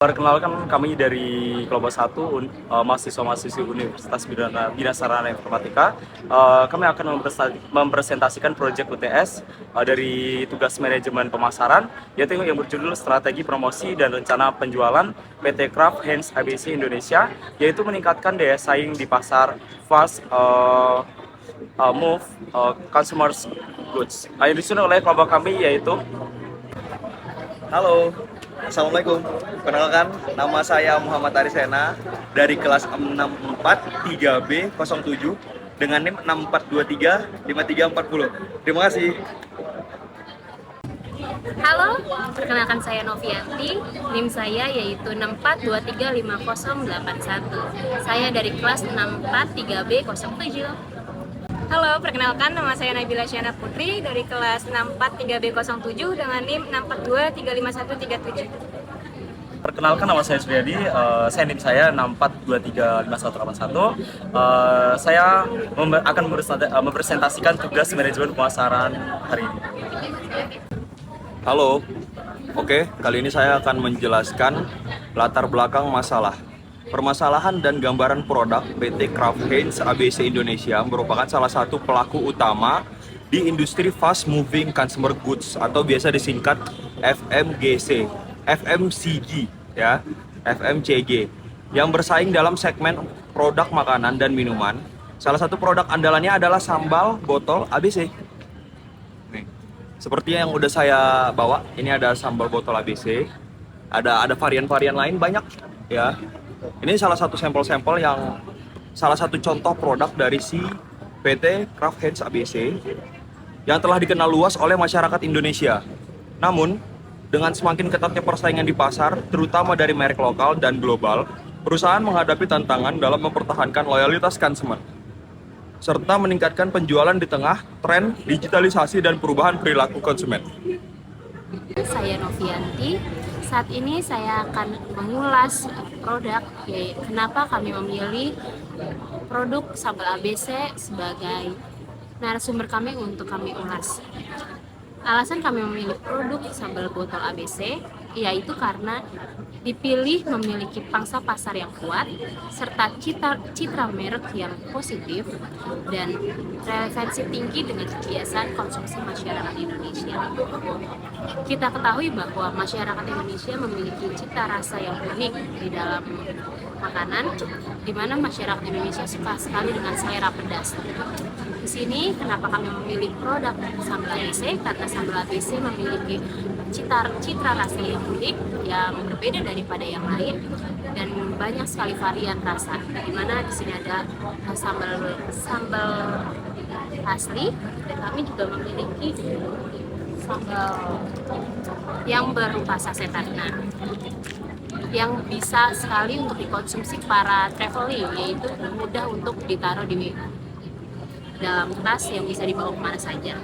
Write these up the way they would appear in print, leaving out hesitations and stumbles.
Perkenalkan kami dari kelompok 1 mahasiswa-mahasiswi Universitas Bina Sarana Informatika. Kami akan mempresentasikan proyek UTS dari tugas manajemen pemasaran, yaitu yang berjudul Strategi Promosi dan Rencana Penjualan PT Kraft Heinz ABC Indonesia, yaitu meningkatkan daya saing di pasar fast move consumer goods. Yang disusun oleh kelompok kami yaitu Halo, Assalamualaikum. Perkenalkan, nama saya Muhammad Arisena dari kelas 643 3B07 dengan NIM 64235340. Terima kasih. Halo, perkenalkan saya Novianti, NIM saya yaitu 64235081. Saya dari kelas 643B07. Halo, perkenalkan nama saya Nabila Syana Putri dari kelas 643B07 dengan NIM 642355137. Perkenalkan, nama saya Suryadi, NIM saya 64235181. Saya akan mempresentasikan tugas manajemen pemasaran hari ini. Halo. Oke, kali ini saya akan menjelaskan latar belakang masalah. Permasalahan dan gambaran produk PT Kraft Heinz ABC Indonesia merupakan salah satu pelaku utama di industri fast moving consumer goods atau biasa disingkat FMGC, FMCG ya, FMCG yang bersaing dalam segmen produk makanan dan minuman. Salah satu produk andalannya adalah sambal botol ABC. Nih, seperti yang udah saya bawa, ini ada sambal botol ABC. Ada varian-varian lain banyak ya. Ini salah satu sampel-sampel yang salah satu contoh produk dari si PT Kraft Heinz ABC yang telah dikenal luas oleh masyarakat Indonesia. Namun, dengan semakin ketatnya persaingan di pasar, terutama dari merek lokal dan global, perusahaan menghadapi tantangan dalam mempertahankan loyalitas konsumen, serta meningkatkan penjualan di tengah tren digitalisasi dan perubahan perilaku konsumen. Saya Novianti. Saat ini saya akan mengulas produk, kenapa kami memilih produk sambal ABC sebagai narasumber kami untuk kami ulas. Alasan kami memilih produk sambal botol ABC yaitu karena dipilih memiliki pangsa pasar yang kuat, serta citra merek yang positif, dan relevansi tinggi dengan kebiasaan konsumsi masyarakat Indonesia. Kita ketahui bahwa masyarakat Indonesia memiliki cita rasa yang unik di dalam makanan, di mana masyarakat Indonesia suka sekali dengan selera pedas. Di sini kenapa kami memilih produk sambal ABC, karena sambal ABC memiliki citra rasa yang unik, yang berbeda daripada yang lain, dan banyak sekali varian rasa. Di mana di sini ada sambal asli, dan kami juga memiliki sambal yang berupa sasetan. Nah, yang bisa sekali untuk dikonsumsi para traveling, yaitu mudah untuk ditaruh di dalam tas yang bisa dibawa kemana saja.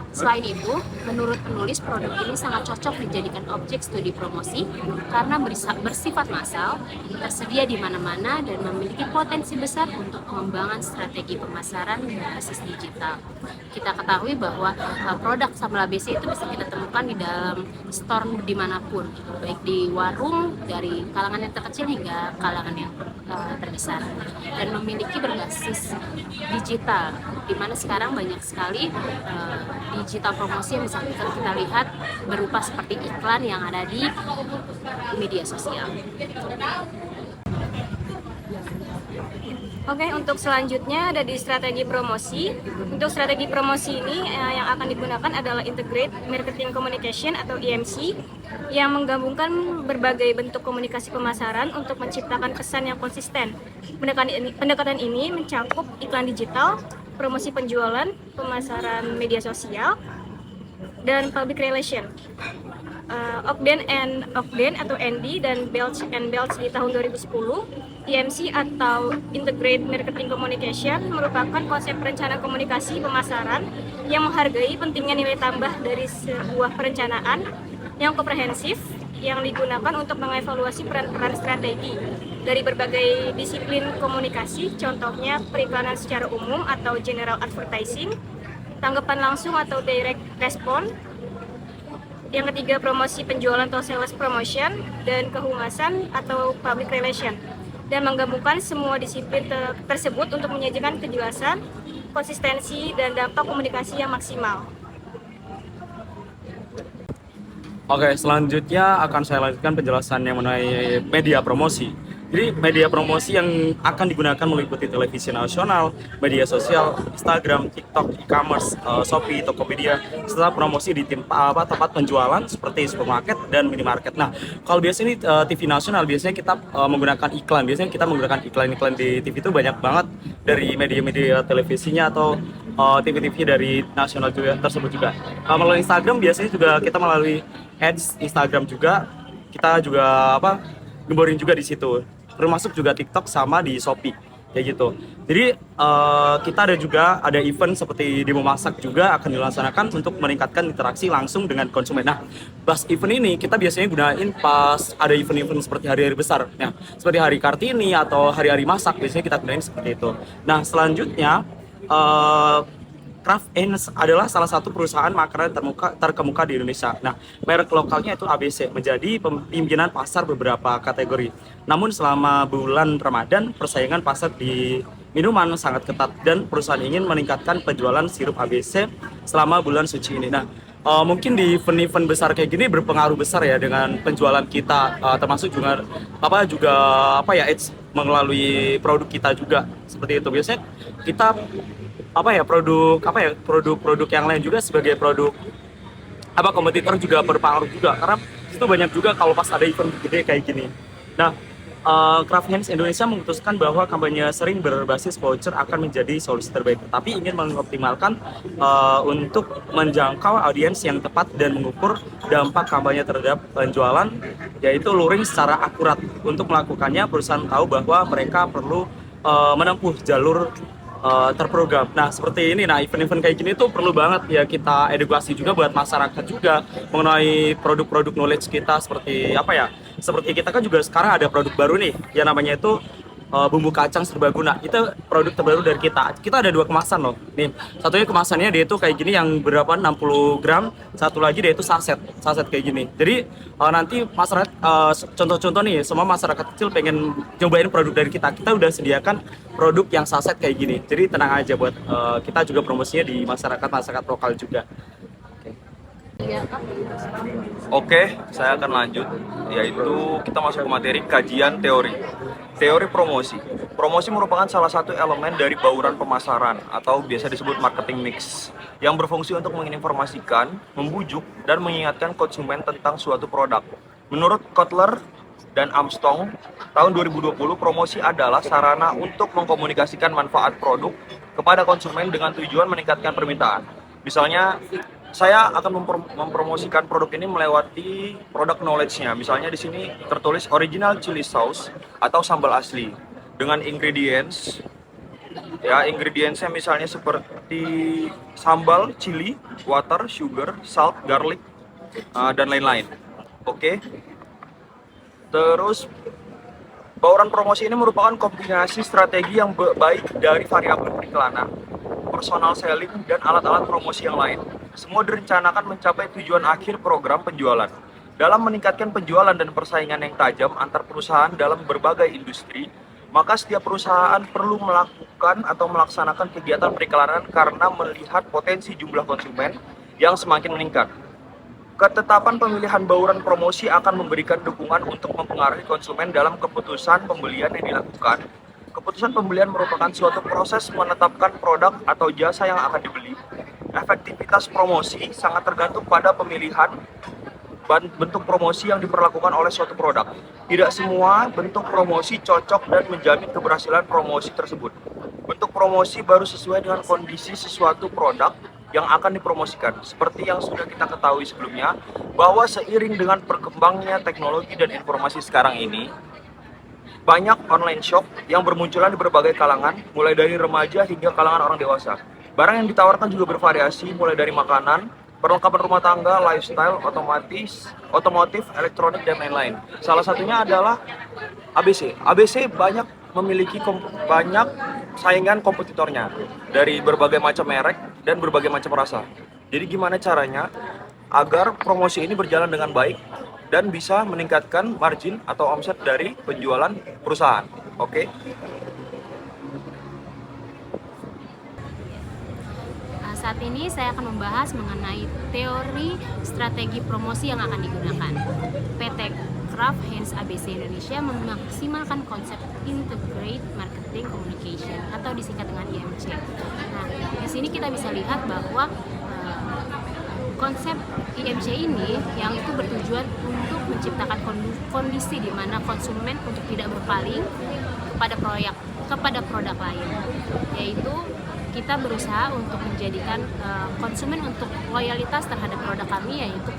Selain itu, menurut penulis, produk ini sangat cocok dijadikan objek studi promosi karena bersifat massal, tersedia di mana-mana, dan memiliki potensi besar untuk pengembangan strategi pemasaran berbasis digital. Kita ketahui bahwa produk sambal ABC itu bisa kita temukan di dalam store dimanapun, baik di warung, dari kalangan yang terkecil hingga kalangan yang terbesar, dan memiliki berbasis digital, di mana sekarang banyak sekali digital promosi yang bisa kita lihat berupa seperti iklan yang ada di media sosial. Oke, untuk selanjutnya ada di strategi promosi. Untuk strategi promosi ini yang akan digunakan adalah Integrated Marketing Communication atau IMC, yang menggabungkan berbagai bentuk komunikasi pemasaran untuk menciptakan kesan yang konsisten. Pendekatan ini mencakup iklan digital, promosi penjualan, pemasaran media sosial, dan public relation. Ogden atau ND dan Belch di tahun 2010. IMC atau Integrated Marketing Communication merupakan konsep perencanaan komunikasi pemasaran yang menghargai pentingnya nilai tambah dari sebuah perencanaan yang komprehensif, yang digunakan untuk mengevaluasi peran-peran strategi dari berbagai disiplin komunikasi, contohnya periklanan secara umum atau general advertising, tanggapan langsung atau direct response, Yang ketiga, promosi penjualan atau sales promotion, dan kehumasan atau public relation. Dan menggabungkan semua disiplin tersebut untuk menyajikan kejelasan, konsistensi, dan dampak komunikasi yang maksimal. Oke, selanjutnya akan saya lanjutkan penjelasan yang mengenai media promosi. Jadi media promosi yang akan digunakan meliputi televisi nasional, media sosial, Instagram, TikTok, e-commerce, Shopee, Tokopedia, serta promosi di tempat penjualan seperti supermarket dan minimarket. Nah, kalau biasanya ini TV nasional, biasanya kita menggunakan iklan. Biasanya kita menggunakan iklan-iklan di TV itu banyak banget dari media-media televisinya atau TV-TV dari nasional juga tersebut juga. Melalui Instagram biasanya juga kita melalui ads Instagram juga, kita juga gemborin juga di situ, termasuk juga TikTok sama di Shopee kayak gitu. Jadi kita ada event seperti demo masak juga akan dilaksanakan untuk meningkatkan interaksi langsung dengan konsumen. Nah, pas event ini kita biasanya gunain pas ada event-event seperti hari-hari besar, ya, seperti hari Kartini atau hari-hari masak, biasanya kita gunain seperti itu. Nah, selanjutnya Kraft Heinz adalah salah satu perusahaan makanan terkemuka di Indonesia. Nah, merek lokalnya itu ABC, menjadi pimpinan pasar beberapa kategori. Namun selama bulan Ramadan, persaingan pasar di minuman sangat ketat dan perusahaan ingin meningkatkan penjualan sirup ABC selama bulan suci ini. Nah, mungkin di event-event besar kayak gini berpengaruh besar ya dengan penjualan kita, termasuk juga ads melalui produk kita juga seperti itu. Biasanya kita produk yang lain juga sebagai produk kompetitor juga berpengaruh juga, karena itu banyak juga kalau pas ada event gede kayak gini. Nah, Kraft Heinz Indonesia memutuskan bahwa kampanye sering berbasis voucher akan menjadi solusi terbaik, tapi ingin mengoptimalkan untuk menjangkau audiens yang tepat dan mengukur dampak kampanye terhadap penjualan, yaitu luring secara akurat. Untuk melakukannya, perusahaan tahu bahwa mereka perlu menempuh jalur terprogram. Nah, seperti ini. Nah, event-event kayak gini tuh perlu banget ya kita edukasi juga buat masyarakat juga mengenai produk-produk knowledge kita, seperti seperti kita kan juga sekarang ada produk baru nih yang namanya itu bumbu kacang serbaguna. Itu produk terbaru dari kita. Kita ada 2 kemasan loh. Nih, satunya kemasannya dia itu kayak gini yang berapa 60 gram, satu lagi dia itu saset kayak gini. Jadi nanti masyarakat contoh-contoh nih, semua masyarakat kecil pengen cobain produk dari kita. Kita udah sediakan produk yang saset kayak gini. Jadi tenang aja buat kita juga promosinya di masyarakat lokal juga. Oke, saya akan lanjut, yaitu kita masuk ke materi kajian teori. Teori promosi. Promosi merupakan salah satu elemen dari bauran pemasaran atau biasa disebut marketing mix yang berfungsi untuk menginformasikan, membujuk, dan mengingatkan konsumen tentang suatu produk. Menurut Kotler dan Armstrong, tahun 2020, promosi adalah sarana untuk mengkomunikasikan manfaat produk kepada konsumen dengan tujuan meningkatkan permintaan. Misalnya, saya akan mempromosikan produk ini melewati produk knowledge-nya. Misalnya di sini tertulis original chili sauce atau sambal asli dengan ingredients. Ya, ingredientsnya misalnya seperti sambal, chili, water, sugar, salt, garlic, dan lain-lain. Oke. Terus bauran promosi ini merupakan kombinasi strategi yang baik dari variabel periklanan, personal selling, dan alat-alat promosi yang lain. Semua direncanakan mencapai tujuan akhir program penjualan. Dalam meningkatkan penjualan dan persaingan yang tajam antar perusahaan dalam berbagai industri, maka setiap perusahaan perlu melakukan atau melaksanakan kegiatan periklanan karena melihat potensi jumlah konsumen yang semakin meningkat. Ketetapan pemilihan bauran promosi akan memberikan dukungan untuk mempengaruhi konsumen dalam keputusan pembelian yang dilakukan. Keputusan pembelian merupakan suatu proses menetapkan produk atau jasa yang akan dibeli. Efektivitas promosi sangat tergantung pada pemilihan bentuk promosi yang diperlakukan oleh suatu produk. Tidak semua bentuk promosi cocok dan menjamin keberhasilan promosi tersebut. Bentuk promosi baru sesuai dengan kondisi sesuatu produk yang akan dipromosikan. Seperti yang sudah kita ketahui sebelumnya, bahwa seiring dengan berkembangnya teknologi dan informasi sekarang ini, banyak online shop yang bermunculan di berbagai kalangan, mulai dari remaja hingga kalangan orang dewasa. Barang yang ditawarkan juga bervariasi, mulai dari makanan, perlengkapan rumah tangga, lifestyle, otomotif, elektronik, dan lain-lain. Salah satunya adalah ABC. ABC memiliki banyak saingan kompetitornya dari berbagai macam merek dan berbagai macam rasa. Jadi gimana caranya agar promosi ini berjalan dengan baik dan bisa meningkatkan margin atau omset dari penjualan perusahaan. Oke. Saat ini saya akan membahas mengenai teori strategi promosi yang akan digunakan. PT Kraft Heinz ABC Indonesia memaksimalkan konsep Integrated Marketing Communication atau disingkat dengan IMC. Nah, di sini kita bisa lihat bahwa konsep IMC ini yang itu bertujuan untuk menciptakan kondisi di mana konsumen untuk tidak berpaling kepada produk lain, yaitu kita berusaha untuk menjadikan konsumen untuk loyalitas terhadap produk kami, yaitu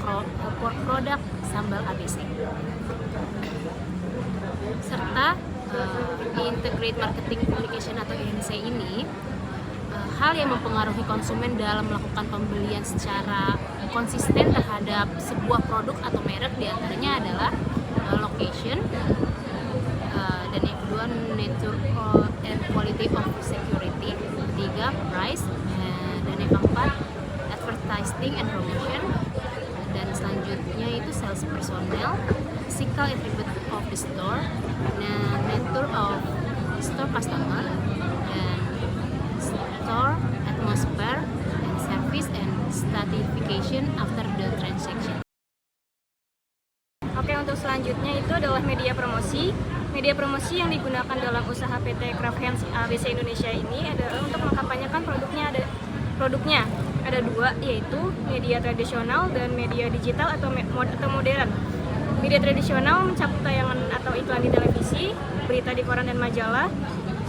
produk sambal ABC. Serta di Integrated Marketing Communication atau IMC ini, hal yang mempengaruhi konsumen dalam melakukan pembelian secara konsisten terhadap sebuah produk atau merek diantaranya adalah location, dan yang kedua nature and quality of security, ketiga price, dan yang keempat advertising and promotion, dan selanjutnya itu sales personnel, physical attribute of the store, nature of store customer, dan store atmosphere, and service and stratification after the transaction. Oke, untuk selanjutnya itu adalah media promosi. Media promosi yang digunakan dalam usaha PT Kraft Heinz ABC Indonesia ini adalah untuk mengkampanyekan produknya. Ada dua, yaitu media tradisional dan media digital atau modern. Media tradisional mencakup tayangan atau iklan di televisi, berita di koran dan majalah,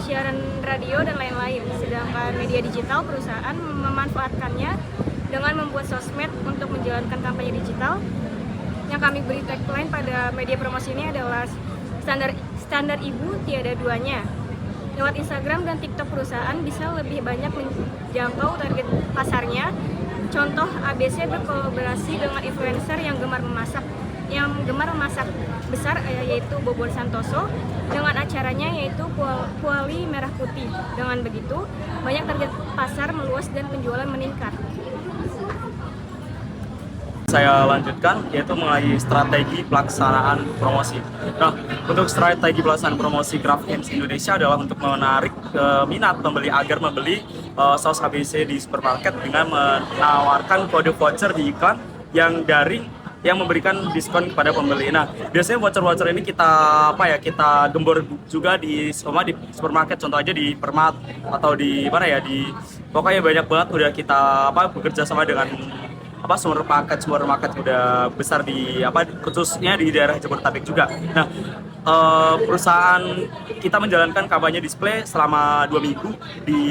siaran radio dan lain-lain. Sedangkan media digital, perusahaan memanfaatkannya dengan membuat sosmed untuk menjalankan kampanye digital. Yang kami beri tagline pada media promosi ini adalah standar ibu tiada duanya. Lewat Instagram dan TikTok perusahaan bisa lebih banyak menjangkau target pasarnya. Contoh, ABC berkolaborasi dengan influencer yang gemar memasak besar, yaitu Bobon Santoso, dengan acaranya yaitu Kuali Merah Putih. Dengan begitu, banyak target pasar meluas dan penjualan meningkat. Saya lanjutkan yaitu mengenai strategi pelaksanaan promosi. Nah, untuk strategi pelaksanaan promosi Kraft Heinz Indonesia adalah untuk menarik minat pembeli agar membeli saus ABC di supermarket dengan menawarkan kode voucher di iklan yang memberikan diskon kepada pembeli. Nah, biasanya voucher-voucher ini kita gembor juga di supermarket, contoh aja di Permat atau di mana ya, pokoknya banyak banget udah kita bekerja sama dengan supermarket udah besar khususnya di daerah Jabodetabek juga. Nah, perusahaan kita menjalankan kampanye display selama 2 minggu di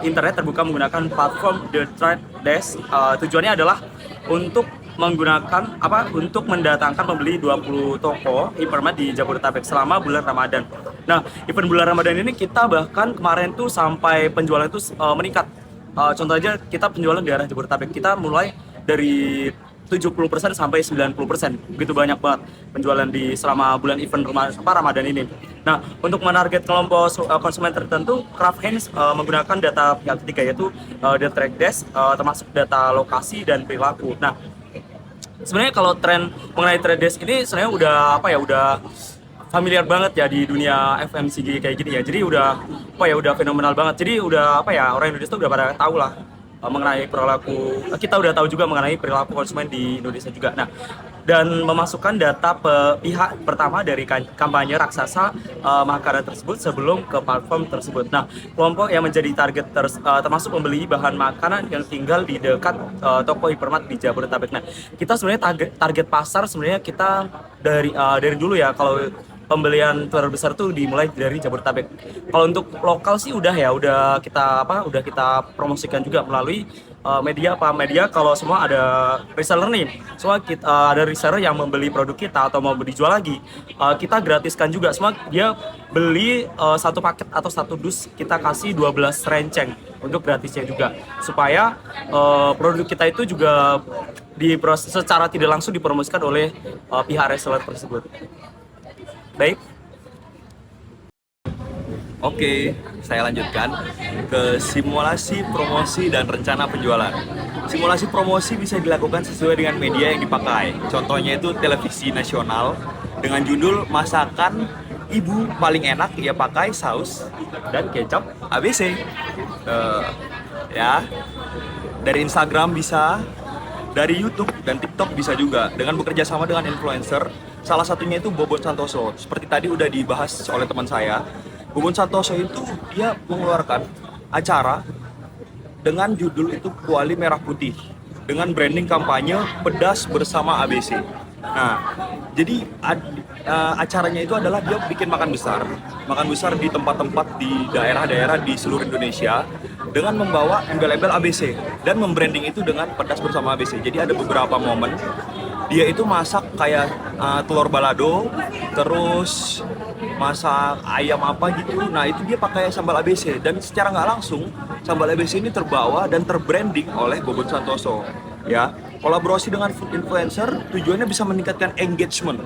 internet terbuka menggunakan platform The Trade Desk. Tujuannya adalah untuk mendatangkan pembeli 20 toko hypermart di Jabodetabek selama bulan Ramadan. Nah, event bulan Ramadan ini kita bahkan kemarin tuh sampai penjualan itu meningkat. Contoh aja, kita penjualan di daerah Jabodetabek kita mulai dari 70% sampai 90%. Begitu banyak banget penjualan di selama bulan event Ramadan ini. Nah, untuk menarget kelompok konsumen tertentu, Kraft Heinz menggunakan data pihak ketiga, yaitu The Trade Desk, termasuk data lokasi dan perilaku. Nah, sebenarnya kalau tren mengenai Trade Desk ini sebenarnya udah familiar banget ya di dunia FMCG kayak gini ya. Jadi udah fenomenal banget. Jadi orang Indonesia tuh udah pada tahu lah mengenai perilaku. Kita udah tahu juga mengenai perilaku konsumen di Indonesia juga. Nah, dan memasukkan data pihak pertama dari kampanye raksasa makanan tersebut sebelum ke platform tersebut. Nah, kelompok yang menjadi target termasuk pembeli bahan makanan yang tinggal di dekat toko hypermart di Jabodetabek. Nah, kita sebenarnya target pasar sebenarnya kita dari dulu ya, kalau pembelian terbesar tuh dimulai dari Jabodetabek. Kalau untuk lokal sih udah kita promosikan juga melalui media kalau semua ada reseller nih. Semua ada reseller yang membeli produk kita atau mau dijual lagi, kita gratiskan juga. Semua dia beli satu paket atau satu dus, kita kasih 12 renceng untuk gratisnya juga, supaya produk kita itu juga secara tidak langsung dipromosikan oleh pihak reseller tersebut. Baik. Oke, saya lanjutkan ke simulasi promosi dan rencana penjualan. Simulasi promosi bisa dilakukan sesuai dengan media yang dipakai. Contohnya itu televisi nasional dengan judul masakan ibu paling enak ya pakai saus dan kecap ABC. Ya, dari Instagram bisa, dari YouTube dan TikTok bisa juga dengan bekerja sama dengan influencer. Salah satunya itu Bobon Santoso. Seperti tadi udah dibahas oleh teman saya, Bobon Santoso itu dia mengeluarkan acara dengan judul itu Kuali Merah Putih dengan branding kampanye pedas bersama ABC. Nah, jadi acaranya itu adalah dia bikin makan besar di tempat-tempat di daerah-daerah di seluruh Indonesia dengan membawa embel-embel ABC dan membranding itu dengan pedas bersama ABC. Jadi ada beberapa momen dia itu masak kayak telur balado, terus masak ayam apa gitu. Nah itu dia pakai sambal ABC dan secara nggak langsung sambal ABC ini terbawa dan terbranding oleh Bobon Santoso. Ya, kolaborasi dengan food influencer tujuannya bisa meningkatkan engagement.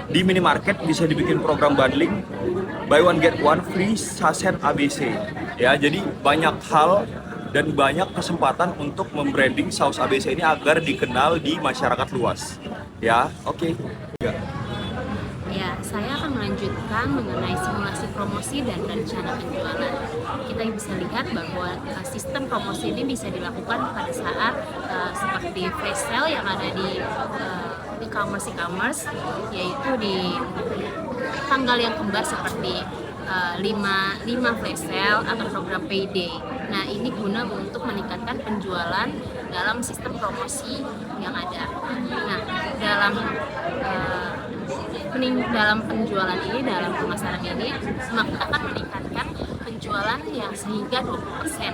Di minimarket bisa dibikin program bundling, buy one get one free saset ABC. Ya, jadi banyak hal dan banyak kesempatan untuk membranding saus ABC ini agar dikenal di masyarakat luas. Ya, oke. Ya, saya akan melanjutkan mengenai simulasi promosi dan rencana penjualan. Kita bisa lihat bahwa sistem promosi ini bisa dilakukan pada saat seperti flash sale yang ada di e-commerce, yaitu di tanggal yang kembar seperti 5 flash sale atau program payday. Nah, ini guna untuk meningkatkan penjualan dalam sistem promosi yang ada. Nah, dalam penjualan ini, dalam pemasaran ini, kita akan meningkatkan penjualan yang sehingga 20%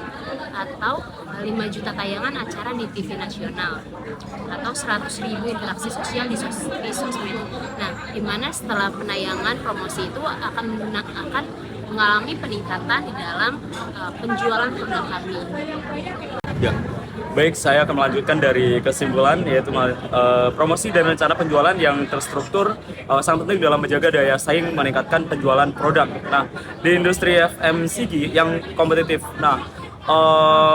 atau 5 juta tayangan acara di TV nasional atau 100.000 interaksi sosial di sosmed. Nah, di mana setelah penayangan promosi itu akan mengalami peningkatan di dalam penjualan produk kami. Ya. Baik, saya akan melanjutkan dari kesimpulan, yaitu promosi dan rencana penjualan yang terstruktur sangat penting dalam menjaga daya saing meningkatkan penjualan produk. Nah, di industri FMCG yang kompetitif,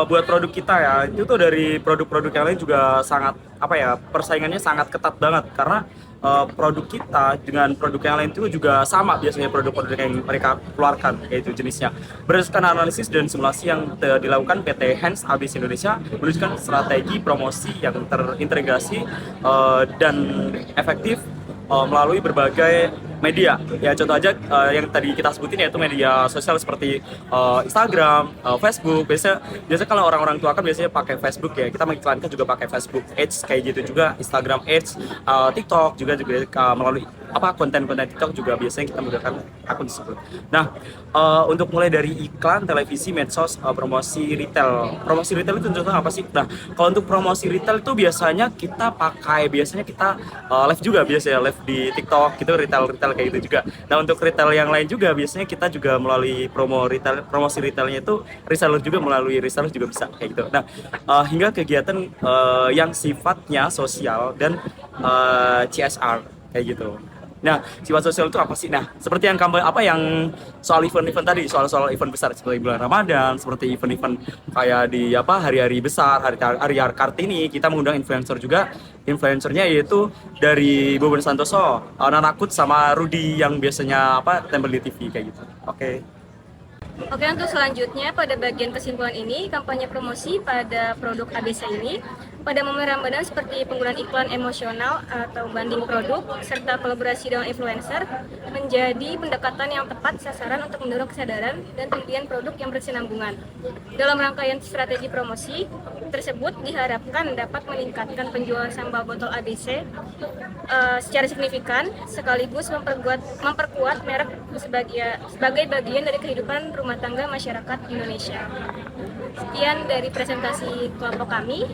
buat produk kita ya, itu tuh dari produk-produk yang lain juga sangat persaingannya sangat ketat banget karena produk kita dengan produk yang lain itu juga sama biasanya produk-produk yang mereka keluarkan, yaitu jenisnya. Berdasarkan analisis dan simulasi yang dilakukan PT Heinz ABC Indonesia menunjukkan strategi promosi yang terintegrasi dan efektif melalui berbagai media. Ya contoh aja yang tadi kita sebutin, yaitu media sosial seperti Instagram, Facebook. Biasanya kalau orang-orang tua kan biasanya pakai Facebook ya. Kita mengiklankan juga pakai Facebook Ads kayak gitu juga, Instagram Ads, TikTok juga melalui konten-konten TikTok juga biasanya kita menggunakan akun tersebut. Nah, untuk mulai dari iklan, televisi, medsos, promosi retail. Promosi retail itu contohnya apa sih? Nah, kalau untuk promosi retail itu biasanya kita live juga, biasanya live di TikTok gitu, retail kayak gitu juga. Nah, untuk retail yang lain juga biasanya kita juga melalui promosi retailnya itu reseller juga, melalui reseller juga bisa kayak gitu. Nah, hingga kegiatan yang sifatnya sosial dan CSR kayak gitu. Nah, sifat sosial itu apa sih? Nah, seperti yang soal event-event tadi, soal event besar seperti bulan Ramadan, seperti event-event kayak di hari-hari besar, hari Kartini, kita mengundang influencer juga. Influencernya yaitu dari Bobon Santoso, Nanakut sama Rudy yang biasanya tampil di TV kayak gitu. Oke, untuk selanjutnya pada bagian kesimpulan ini, kampanye promosi pada produk ABC ini pada momen Ramadan seperti penggunaan iklan emosional atau banding produk serta kolaborasi dengan influencer menjadi pendekatan yang tepat sasaran untuk mendorong kesadaran dan pembelian produk yang berkesinambungan. Dalam rangkaian strategi promosi tersebut diharapkan dapat meningkatkan penjualan sambal botol ABC secara signifikan, sekaligus memperkuat merek sebagai bagian dari kehidupan rumah tangga masyarakat Indonesia. Sekian dari presentasi kelompok kami.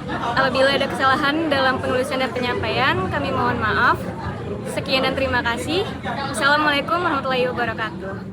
Apabila ada kesalahan dalam penulisan dan penyampaian, kami mohon maaf. Sekian dan terima kasih. Assalamualaikum warahmatullahi wabarakatuh.